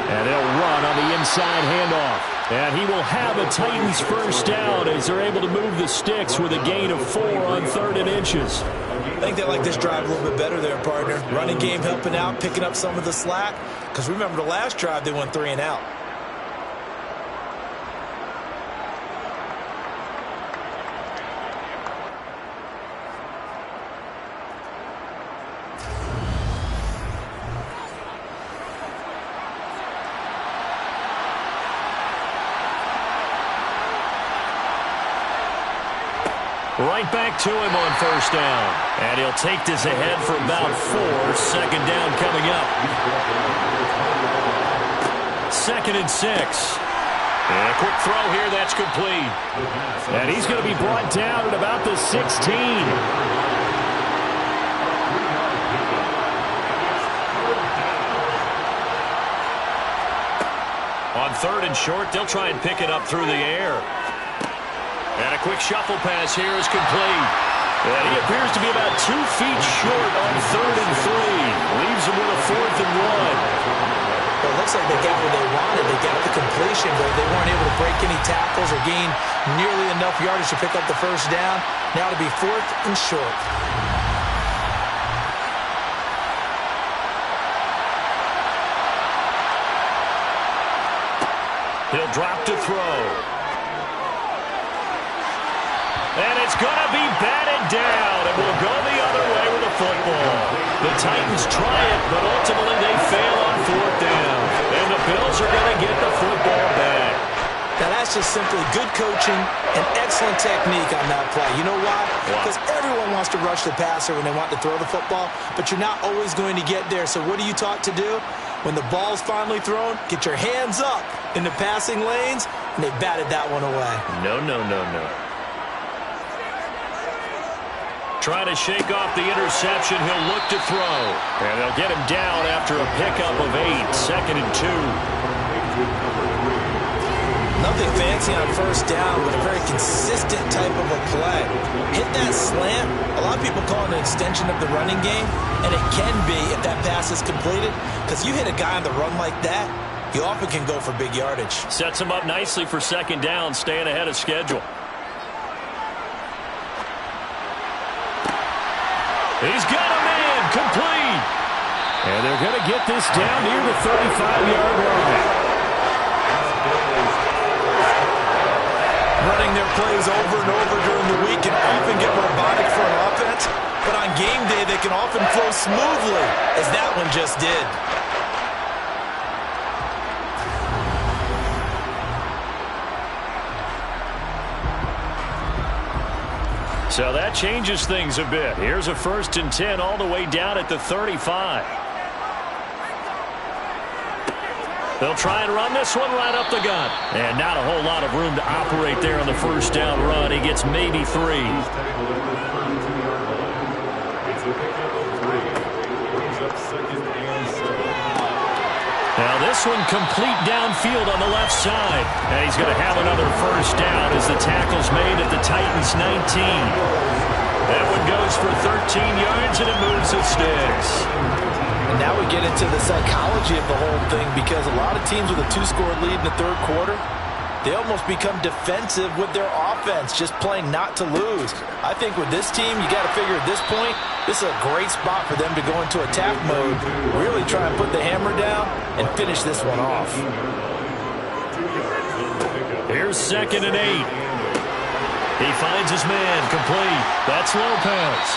And they'll run on the inside handoff. And he will have a Titans first down as they're able to move the sticks with a gain of 4 on 3rd and inches. I think they like this drive a little bit better there, partner. Running game helping out, picking up some of the slack. Because remember, the last drive, they went 3 and out. Right back to him on first down. And he'll take this ahead for about 4. 2nd down coming up. 2nd and 6. And a quick throw here, that's complete. And he's going to be brought down at about the 16. On 3rd and short, they'll try and pick it up through the air. And a quick shuffle pass here is complete. And he appears to be about 2 feet short on 3rd and 3. Leaves him with a 4th and 1. Well, it looks like they got what they wanted. They got the completion, but they weren't able to break any tackles or gain nearly enough yardage to pick up the first down. Now to be 4th and short. He'll drop to throw. And it's going to be batted down, and we'll go the other way with the football. The Titans try it, but ultimately they fail on 4th down. And the Bills are going to get the football back. Now, that's just simply good coaching and excellent technique on that play. You know why? Because everyone wants to rush the passer when they want to throw the football, but you're not always going to get there. So what are you taught to do? When the ball's finally thrown, get your hands up in the passing lanes, and they batted that one away. No, no, no, no. Trying to shake off the interception. He'll look to throw. And they'll get him down after a pickup of 8. 2nd and 2. Nothing fancy on first down, but a very consistent type of a play. Hit that slant. A lot of people call it an extension of the running game, and it can be if that pass is completed, because you hit a guy on the run like that, you often can go for big yardage. Sets him up nicely for 2nd down, staying ahead of schedule. He's got a man, complete. And they're going to get this down near the 35-yard line. Running their plays over and over during the week can often get robotic for an offense, but on game day they can often flow smoothly, as that one just did. So that changes things a bit. Here's a 1st and 10 all the way down at the 35. They'll try and run this one right up the gut. And not a whole lot of room to operate there on the 1st down run. He gets maybe 3. Now this one complete downfield on the left side. And he's going to have another 1st down as the tackle's made at the Titans' 19. That one goes for 13 yards and it moves the sticks. And now we get into the psychology of the whole thing, because a lot of teams with a 2-score lead in the 3rd quarter, they almost become defensive with their offense, just playing not to lose. I think with this team, you got to figure at this point, this is a great spot for them to go into attack mode, really try and put the hammer down and finish this one off. Here's 2nd and 8. He finds his man, complete. That's Lopez.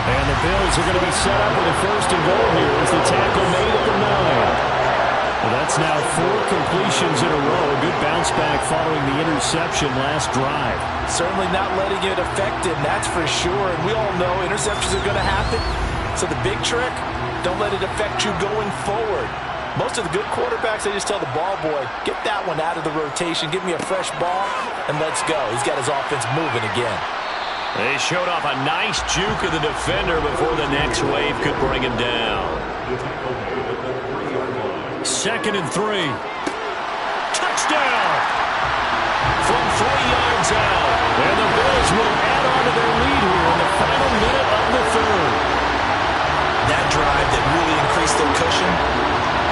And the Bills are going to be set up with a 1st and goal here as the tackle made at the 9. Well, that's now 4 completions in a row. A good bounce back following the interception last drive. Certainly not letting it affect him, that's for sure. And we all know interceptions are going to happen. So the big trick, don't let it affect you going forward. Most of the good quarterbacks, they just tell the ball boy, get that one out of the rotation, give me a fresh ball, and let's go. He's got his offense moving again. They showed off a nice juke of the defender before the next wave could bring him down. 2nd and 3. Touchdown! From 3 yards out. And the Bills will add on to their lead here in the final minute of the 3rd. That drive that really increased their cushion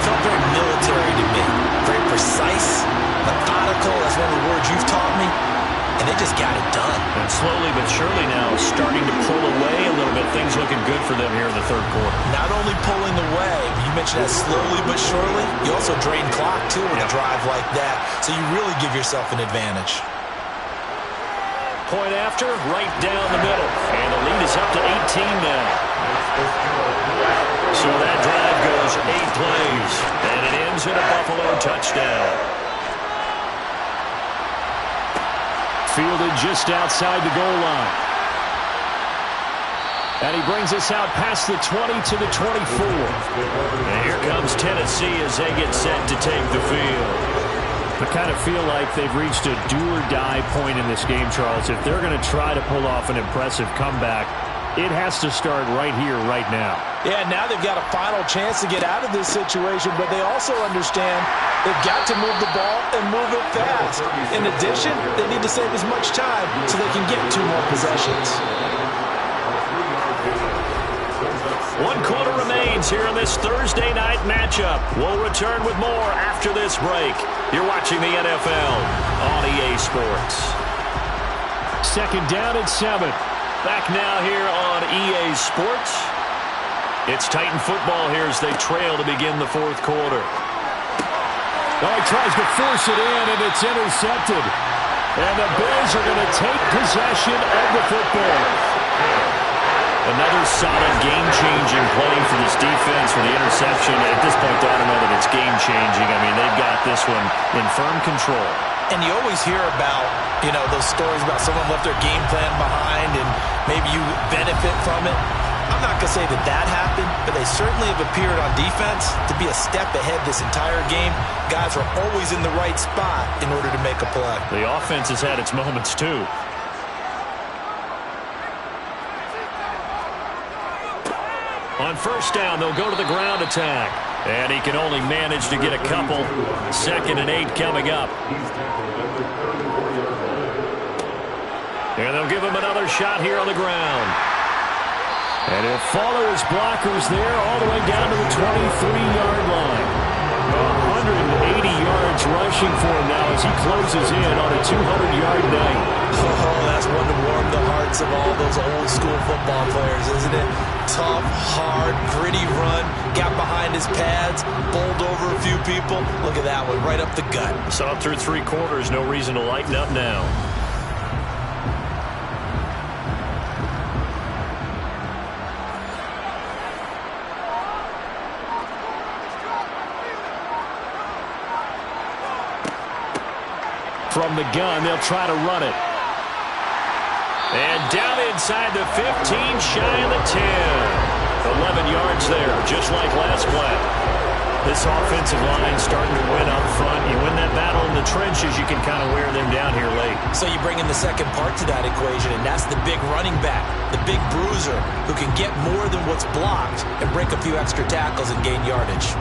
felt very military to me. Very precise, methodical, that's one of the words you've taught me. And they just got it done. And slowly but surely now starting to pull away a little bit. Things looking good for them here in the 3rd quarter. Not only pulling away, you mentioned that slowly but surely, you also drain clock too with a drive like that. So you really give yourself an advantage. Point after, right down the middle. And the lead is up to 18 now. So that drive goes 8 plays. And it ends in a Buffalo touchdown. Fielded just outside the goal line. And he brings us out past the 20 to the 24. And here comes Tennessee as they get set to take the field. I kind of feel like they've reached a do-or-die point in this game, Charles. If they're going to try to pull off an impressive comeback, it has to start right here, right now. Yeah, now they've got a final chance to get out of this situation, but they also understand they've got to move the ball and move it fast. In addition, they need to save as much time so they can get 2 more possessions. 1 quarter remains here in this Thursday night matchup. We'll return with more after this break. You're watching the NFL on EA Sports. 2nd down and 7. Back now here on EA Sports. It's Titan football here as they trail to begin the 4th quarter. Oh, he tries to force it in, and it's intercepted. And the Bills are going to take possession of the football. Another solid game-changing play for this defense for the interception. At this point, I don't know that it's game-changing. I mean, they've got this one in firm control. And you always hear about, you know, those stories about someone left their game plan behind and maybe you benefit from it. I'm not going to say that that happened, but they certainly have appeared on defense to be a step ahead this entire game. Guys are always in the right spot in order to make a play. The offense has had its moments, too. On first down, they'll go to the ground attack. And he can only manage to get a couple. 2nd and 8 coming up. And they'll give him another shot here on the ground. And he'll follow his blockers there all the way down to the 23-yard line. 180 yards rushing for him now as he closes in on a 200-yard night. Oh, that's one to warm the hearts of all those old-school football players, isn't it? Tough, hard, gritty run, got behind his pads, bowled over a few people. Look at that one, right up the gut. Saw through 3 quarters, no reason to lighten up now. From the gun, they'll try to run it. And down inside the 15, shy of the 10. 11 yards there, just like last play. This offensive line starting to win up front. You win that battle in the trenches, you can kind of wear them down here late. So you bring in the second part to that equation, and that's the big running back, the big bruiser, who can get more than what's blocked and break a few extra tackles and gain yardage.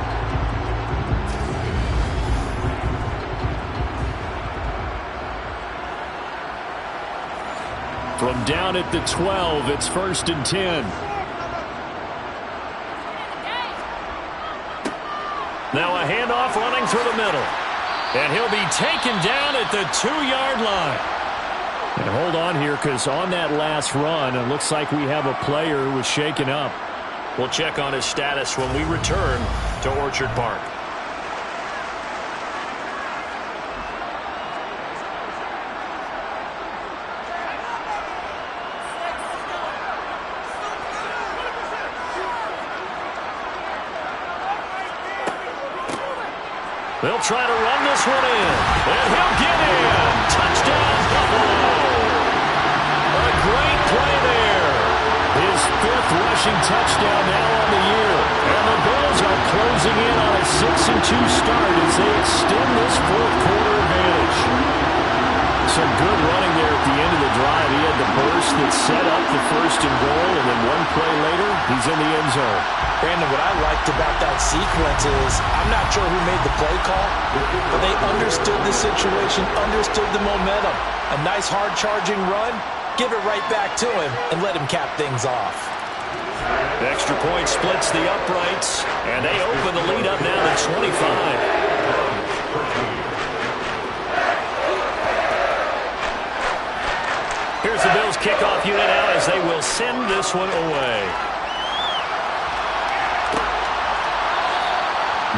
From down at the 12, it's 1st and 10. Now a handoff running through the middle. And he'll be taken down at the 2-yard line. And hold on here, because on that last run, it looks like we have a player who was shaken up. We'll check on his status when we return to Orchard Park. They'll try to run this one in. And he'll get in. Touchdown, Buffalo. A great play there. His 5th rushing touchdown now on the year. And the Bills are closing in on a 6-2 start as they extend this 4th quarter advantage. Some good running there at the end of the drive. He had the burst that set up the 1st and goal, and then one play later, he's in the end zone. Brandon, what I liked about that sequence is I'm not sure who made the play call, but they understood the situation, understood the momentum. A nice hard-charging run, give it right back to him, and let him cap things off. Extra point splits the uprights, and they open the lead up now to 25. Here's the Bills kickoff unit now as they will send this one away.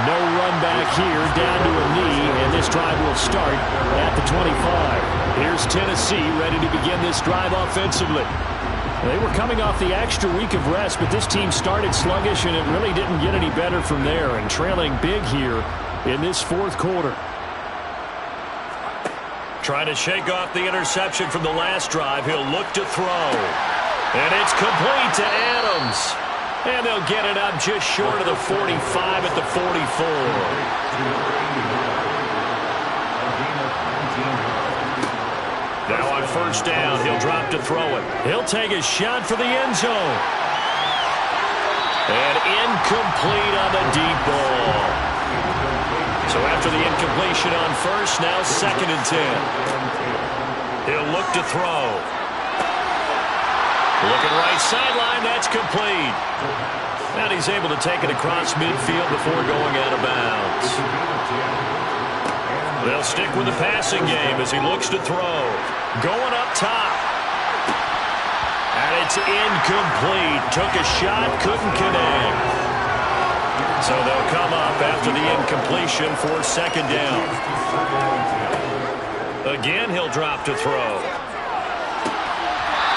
No run back here, down to a knee, and this drive will start at the 25. Here's Tennessee ready to begin this drive offensively. They were coming off the extra week of rest, but this team started sluggish, and it really didn't get any better from there, and trailing big here in this 4th quarter. Trying to shake off the interception from the last drive. He'll look to throw. And it's complete to Adams. And they'll get it up just short of the 45 at the 44. Now on first down, he'll drop to throw it. He'll take a shot for the end zone. And incomplete on the deep ball. So after the incompletion on first, now 2nd and 10. He'll look to throw. Looking right sideline, that's complete. And he's able to take it across midfield before going out of bounds. They'll stick with the passing game as he looks to throw. Going up top. And it's incomplete. Took a shot, couldn't connect. So they'll come up after the incompletion for 2nd down. Again, he'll drop to throw.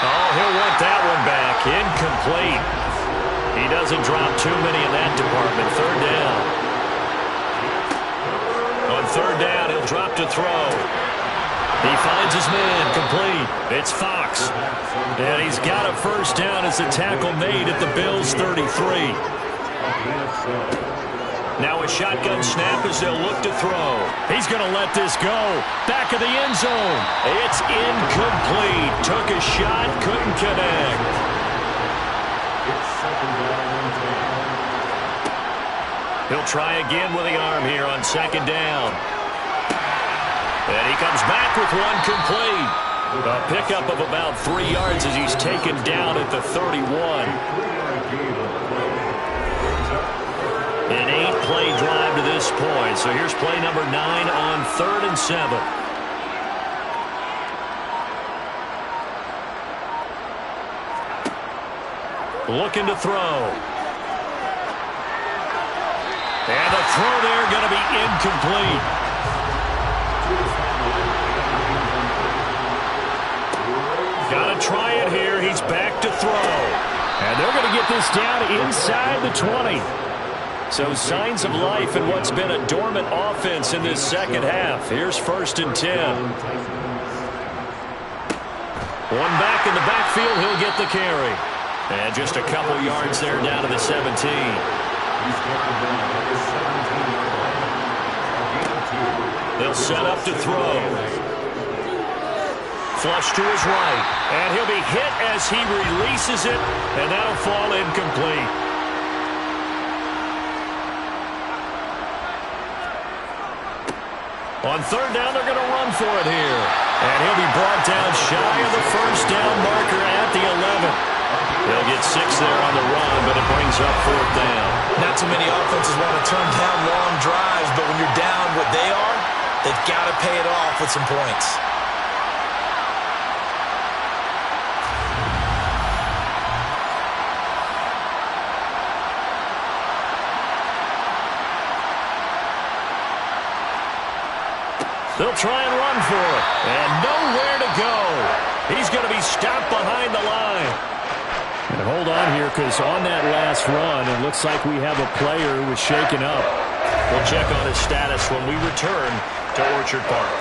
Oh, he'll want that one back. Incomplete. He doesn't drop too many in that department. 3rd down. On 3rd down, he'll drop to throw. He finds his man. Complete. It's Fox. And he's got a first down as the tackle made at the Bills' 33. Now a shotgun snap as they'll look to throw. He's going to let this go. Back of the end zone. It's incomplete. Took a shot, couldn't connect. He'll try again with the arm here on second down. And he comes back with one complete. A pickup of about 3 yards as he's taken down at the 31. An 8-play drive to this point. So here's play number 9 on 3rd and 7. Looking to throw. And the throw there going to be incomplete. Got to try it here. He's back to throw. And they're going to get this down inside the 20. So signs of life in what's been a dormant offense in this second half. Here's 1st and 10. One back in the backfield. He'll get the carry. And just a couple yards there down to the 17. They'll set up to throw. Flush to his right. And he'll be hit as he releases it. And that'll fall incomplete. On 3rd down, they're going to run for it here. And he'll be brought down shy of the 1st down marker at the 11. They'll get 6 there on the run, but it brings up 4th down. Not too many offenses want to turn down long drives, but when you're down what they are, they've got to pay it off with some points. They'll try and run for it. And nowhere to go. He's going to be stopped behind the line. And hold on here, because on that last run, it looks like we have a player who was shaken up. We'll check on his status when we return to Orchard Park.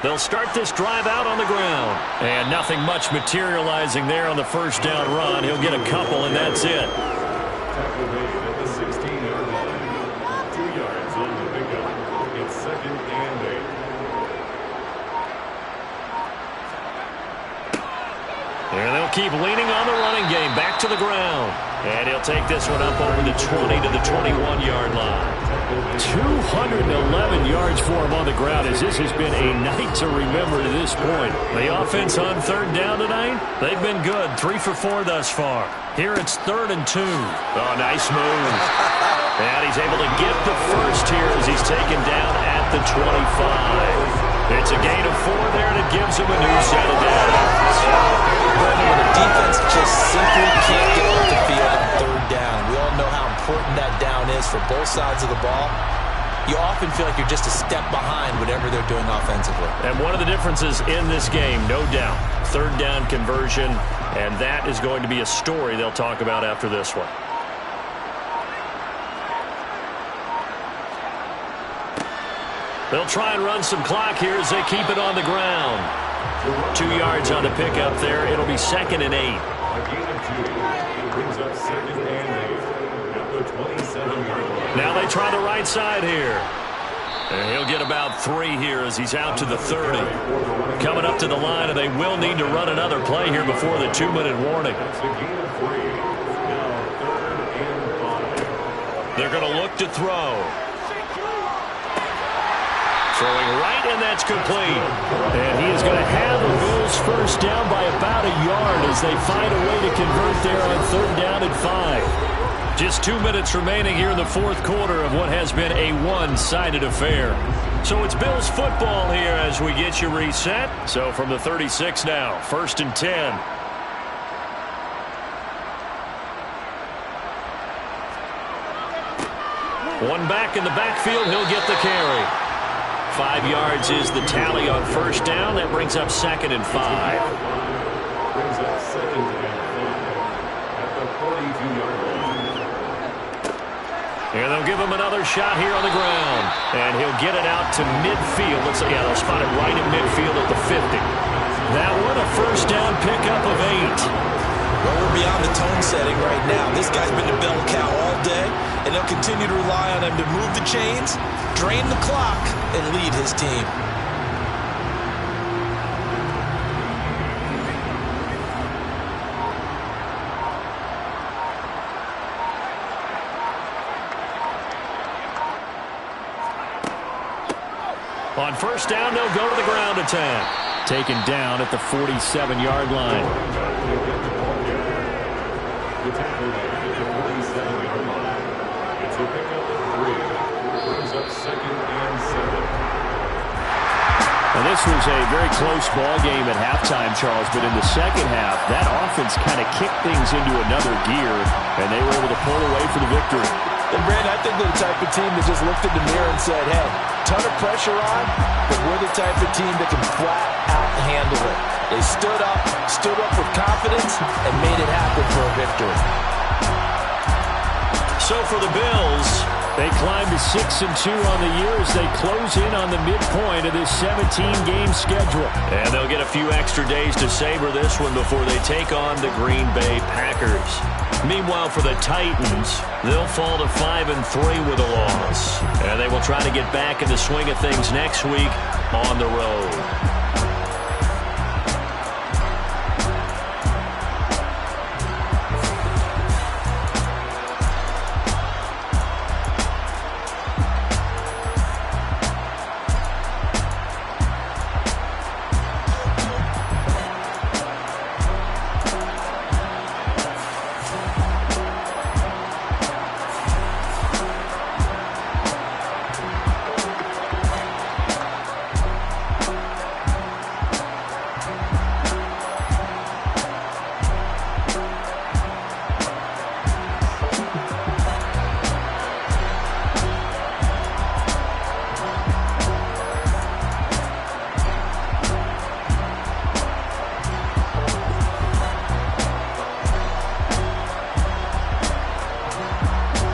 They'll start this drive out on the ground. And nothing much materializing there on the 1st down run. He'll get a couple, and that's it. And they'll keep leaning on the running game. Back to the ground. And he'll take this one up over the 20 to the 21-yard line. 211 yards for him on the ground, as this has been a night to remember to this point. The offense on 3rd down tonight, they've been good. 3 for 4 thus far. Here it's 3rd and 2. Oh, nice move. And he's able to get the first here as he's taken down at the 25. It's a gain of 4 there, and it gives him a new set of downs. Brendan, when the defense just simply can't get off the field on 3rd down, we all know how important that down is for both sides of the ball. You often feel like you're just a step behind whatever they're doing offensively. And one of the differences in this game, no doubt, 3rd down conversion, and that is going to be a story they'll talk about after this one. They'll try and run some clock here as they keep it on the ground. 2 yards on the pickup there. It'll be 2nd and 8. A gain of 2. It brings up 2nd and 8 at the 27-yard line. Now they try the right side here. And he'll get about 3 here as he's out to the 30. Coming up to the line, and they will need to run another play here before the 2-minute warning. That's a gain of 3. Now 3rd and 5. They're going to look to throw. Throwing right, and that's complete. And he is going to have the Bills 1st down by about a yard as they find a way to convert there on 3rd down and 5. Just 2 minutes remaining here in the 4th quarter of what has been a one-sided affair. So it's Bills football here as we get you reset. So from the 36 now, 1st and 10. One back in the backfield, he'll get the carry. 5 yards is the tally on 1st down. That brings up 2nd and 5. Brings up 2nd and 5 at the 42-yard line. And they'll give him another shot here on the ground. And he'll get it out to midfield. Let's see, yeah, they'll spot it right in midfield at the 50. That one, a 1st down pickup of 8. Well, we're beyond the tone setting right now. This guy's been the bell cow all day, and they'll continue to rely on him to move the chains, drain the clock, and lead his team. On first down, they'll go to the ground attack. Taken down at the 47-yard line. The tackle at the 47-yard line. It's a pickup of 3. Brings up 2nd and 7. And this was a very close ball game at halftime, Charles, but in the second half, that offense kind of kicked things into another gear, and they were able to pull away for the victory. And, Brandon, I think they're the type of team that just looked in the mirror and said, hey, ton of pressure on, but we're the type of team that can flat out handle it. They stood up with confidence, and made it happen for a victory. So for the Bills, they climb to 6-2 on the year as they close in on the midpoint of this 17-game schedule. and they'll get a few extra days to savor this one before they take on the Green Bay Packers. Meanwhile, for the Titans, they'll fall to 5-3 with a loss, and they will try to get back in the swing of things next week on the road.